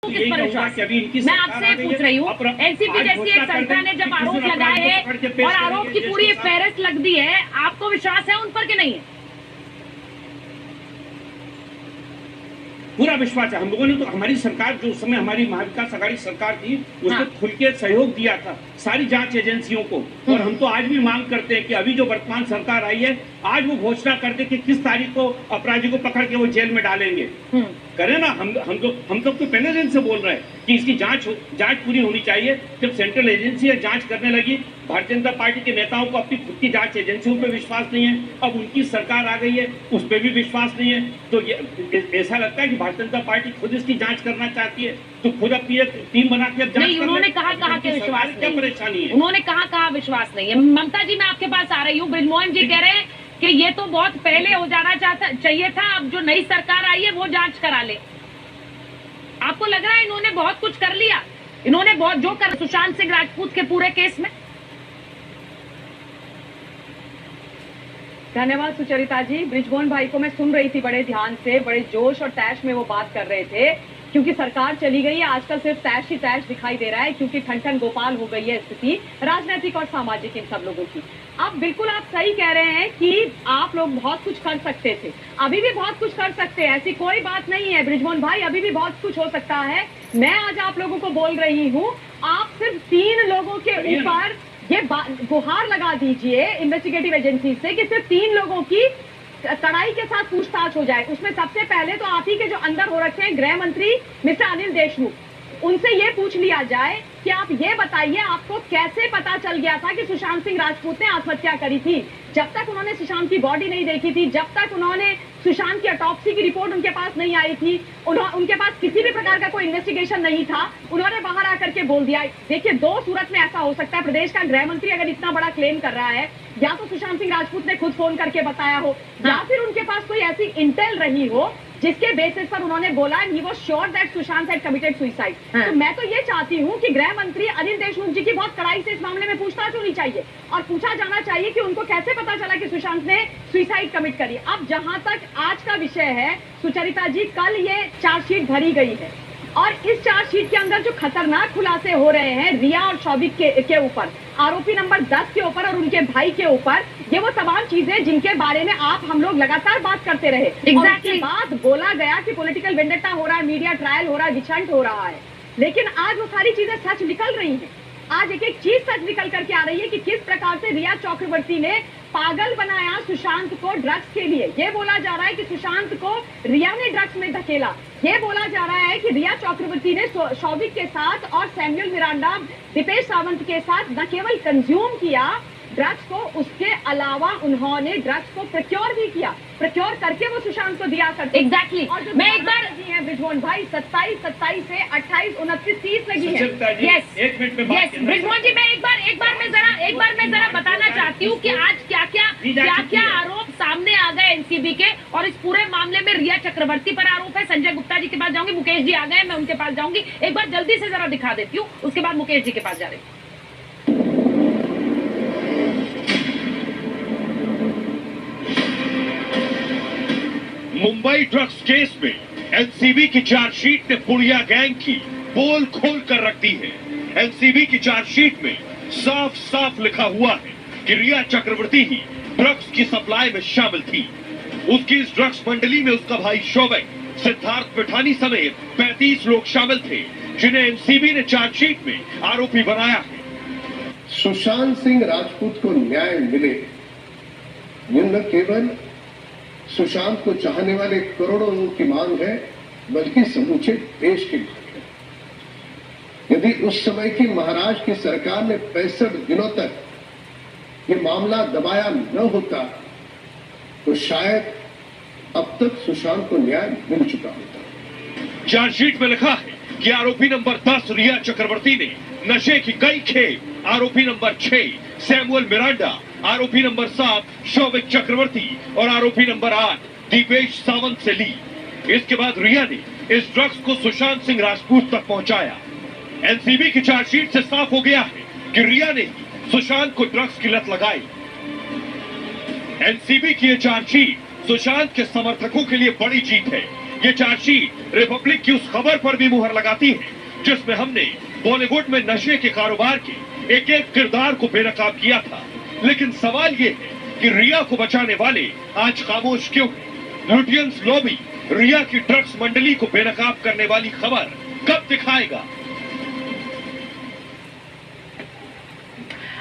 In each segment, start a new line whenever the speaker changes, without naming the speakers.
किस पर विश्वास? मैं आपसे पूछ रही हूँ, एनसीपी जैसी एक संस्था ने जब आरोप लगाए हैं और आरोप की पूरी फेहरिस्त लग दी है, आपको विश्वास है उन पर कि नहीं है?
पूरा विश्वास है। हम लोगों ने तो, हमारी सरकार जो उस समय हमारी महाविकास आघाड़ी सरकार थी उसने
हाँ।
खुल के सहयोग दिया था सारी जांच एजेंसियों को, और हम तो आज भी मांग करते हैं कि अभी जो वर्तमान सरकार आई है आज वो घोषणा कर दे कि किस तारीख को अपराधी को पकड़ के वो जेल में डालेंगे। करें ना, हम लोग तो पहले दिन से बोल रहे हैं कि इसकी जांच पूरी होनी चाहिए। जब सेंट्रल एजेंसी जांच करने लगी, भारतीय जनता पार्टी के नेताओं को अपनी खुद की जांच एजेंसियों पे विश्वास नहीं है, अब उनकी सरकार आ गई है उस पर भी विश्वास नहीं है, तो ये ऐसा लगता है कि भारतीय जनता पार्टी खुद इसकी जांच करना चाहती है, तो खुद अपनी एक टीम बना के अब जांच
नहीं, उन्होंने कहा कि विश्वास
क्या परेशानी है?
उन्होंने कहा विश्वास नहीं है। ममता जी, मैं आपके पास आ रही हूँ। बृजमोहन जी कह रहे हैं कि ये तो बहुत पहले हो जाना चाहिए था, अब जो नई सरकार आई है वो जांच करा ले। आपको लग रहा है इन्होंने बहुत कुछ कर लिया? इन्होंने बहुत जो कर सुशांत सिंह राजपूत के पूरे केस में।
धन्यवाद सुचरिता जी। बृजमोहन भाई को मैं सुन रही थी बड़े ध्यान से, बड़े जोश और तैश में वो बात कर रहे थे, क्योंकि सरकार चली गई है। आजकल सिर्फ तैश ही तैश दिखाई दे रहा है, क्योंकि ठन ठन गोपाल हो गई है स्थिति राजनीतिक और सामाजिक इन सब लोगों की। अब बिल्कुल आप सही कह रहे हैं कि आप लोग बहुत कुछ कर सकते थे, अभी भी बहुत कुछ कर सकते हैं, ऐसी कोई बात नहीं है बृजमोहन भाई, अभी भी बहुत कुछ हो सकता है। मैं आज आप लोगों को बोल रही हूँ, आप सिर्फ 3 लोगों के ऊपर ये गुहार लगा दीजिए इन्वेस्टिगेटिव एजेंसी से कि सिर्फ 3 लोगों की कड़ाई के साथ पूछताछ हो जाए। उसमें सबसे पहले तो आप ही के जो अंदर हो रखे हैं गृह मंत्री मिस्टर अनिल देशमुख, उनसे ये पूछ लिया जाए कि आप ये बताइए आपको कैसे पता चल गया था कि सुशांत सिंह राजपूत ने आत्महत्या करी थी? जब तक उन्होंने सुशांत की बॉडी नहीं देखी थी, जब तक उन्होंने सुशांत की ऑटोप्सी की रिपोर्ट उनके पास नहीं आई थी, उनके पास किसी भी प्रकार का कोई इन्वेस्टिगेशन नहीं था, उन्होंने बाहर आकर के बोल दिया। देखिए, 2 सूरत में ऐसा हो सकता है, प्रदेश का गृह मंत्री अगर इतना बड़ा क्लेम कर रहा है, या तो सुशांत सिंह राजपूत ने खुद फोन करके बताया हो, या फिर उनके पास कोई ऐसी इंटेल रही हो जिसके बेसिस पर उन्होंने बोला he was sure that Sushant had committed suicide. तो मैं तो ये चाहती हूँ कि गृह मंत्री अनिल देशमुख जी की बहुत कड़ाई से इस मामले में पूछताछ होनी चाहिए और पूछा जाना चाहिए कि उनको कैसे पता चला कि सुशांत ने सुसाइड कमिट करी। अब जहां तक आज का विषय है सुचरिता जी, कल ये चार्जशीट भरी गई है और इस चार्जशीट के अंदर जो खतरनाक खुलासे हो रहे हैं रिया और शौविक के ऊपर, आरोपी नंबर 10 के ऊपर और उनके भाई के ऊपर, ये वो तमाम चीजें जिनके बारे में हम लोग लगातार बात करते रहे। Exactly. बात बोला गया कि पॉलिटिकल वेंडेटा हो रहा है, मीडिया ट्रायल हो रहा है, विछंट हो रहा है, लेकिन आज वो सारी चीजें सच निकल रही हैं। आज एक एक चीज सच निकल करके आ रही है कि किस प्रकार से रिया चक्रवर्ती ने पागल बनाया सुशांत को ड्रग्स के लिए। ये बोला जा रहा है कि सुशांत को रिया ने ड्रग्स में धकेला। ये बोला जा रहा है कि रिया चक्रवर्ती ने शौविक के साथ और सैमुअल मिरांडा, दीपेश सावंत के साथ न केवल कंज्यूम किया ड्रग्स को, उसके अलावा उन्होंने ड्रग्स को प्रोक्योर भी किया, प्रोक्योर करके वो सुशांत को दिया करते।
एग्जैक्टली।
और जो
मैं एक बार
लगी है बृजमोहन भाई 27 से 28, 29, 30 लगी है।
एक मिनट में बात
बृजमोहन जी, मैं एक बार मैं जरा बताना चाहती हूँ कि आज क्या आरोप सामने आ गए एनसीबी के, और इस पूरे मामले में रिया चक्रवर्ती पर आरोप है। संजय गुप्ता जी के पास जाऊंगी, मुकेश जी आ गए, मैं उनके पास जाऊंगी। एक बार जल्दी से जरा दिखा देती हूँ, उसके बाद मुकेश जी के पास जा रही हूँ।
मुंबई ड्रग्स केस में एनसीबी की चार्जशीट ने पुड़िया गैंग की पोल खोल कर रख दी है। एनसीबी की चार्जशीट में साफ साफ लिखा हुआ है कि रिया चक्रवर्ती ही ड्रग्स की सप्लाई में शामिल थी। उसकी इस ड्रग्स मंडली में उसका भाई शौविक, सिद्धार्थ पिठानी समेत 35 लोग शामिल थे, जिन्हें एनसीबी ने चार्जशीट में आरोपी बनाया है।
सुशांत सिंह राजपूत को न्याय मिले, ये न केवल सुशांत को चाहने वाले करोड़ों लोगों की मांग है, बल्कि समूचे देश की मांग है। यदि उस समय की महाराष्ट्र की सरकार ने 65 दिनों तक ये मामला दबाया न होता तो शायद अब तक सुशांत को न्याय मिल चुका होता।
चार्जशीट में लिखा है कि आरोपी नंबर 10 रिया चक्रवर्ती ने नशे की कई खेप, आरोपी नंबर 6 सैमुअल मिरांडा, आरोपी नंबर 7 शौविक चक्रवर्ती और आरोपी नंबर 8 दीपेश सावंत से ली। इसके बाद रिया ने इस ड्रग्स को सुशांत सिंह राजपूत तक पहुंचाया। एनसीबी की चार्जशीट से साफ हो गया है कि रिया ने सुशांत को ड्रग्स की लत लगाई। एनसीबी की यह चार्जशीट सुशांत के समर्थकों के लिए बड़ी जीत है। ये चार्जशीट रिपब्लिक की उस खबर पर भी मुहर लगाती है जिसमें हमने बॉलीवुड में नशे के कारोबार के एक एक किरदार को बेनकाब किया था। लेकिन सवाल ये है कि रिया को बचाने वाले आज खामोश क्यों हैं? लुटियंस लॉबी रिया की ड्रग्स मंडली को बेनकाब करने वाली खबर कब दिखाएगा?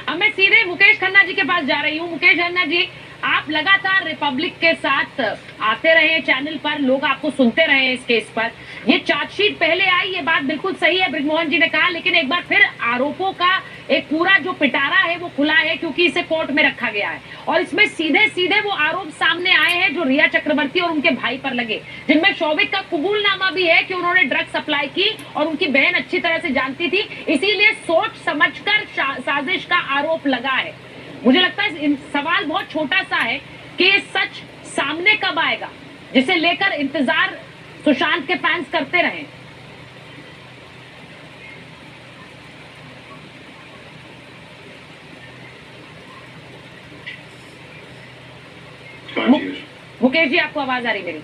अब मैं सीधे मुकेश खन्ना जी के पास जा रही हूँ। मुकेश खन्ना जी, आप लगातार रिपब्लिक के साथ आते रहे चैनल पर, लोग आपको सुनते रहे इस केस पर। ये चार्जशीट पहले आई, ये बात बिल्कुल सही है ब्रिजमोहन जी ने कहा, लेकिन एक बार फिर आरोपों का एक पूरा जो पिटारा है वो खुला है क्योंकि इसे कोर्ट में रखा गया है और इसमें सीधे सीधे वो आरोप सामने आए हैं जो रिया चक्रवर्ती और उनके भाई पर लगे, जिनमें शौविक का कबूलनामा भी है कि उन्होंने ड्रग्स सप्लाई की और उनकी बहन अच्छी तरह से जानती थी, इसीलिए सोच समझकर साजिश का आरोप लगा है। मुझे लगता है सवाल बहुत छोटा सा है कि ये सच सामने कब आएगा, जिसे लेकर इंतजार सुशांत के फैंस करते रहे। मुकेश जी, आपको आवाज आ रही मेरी?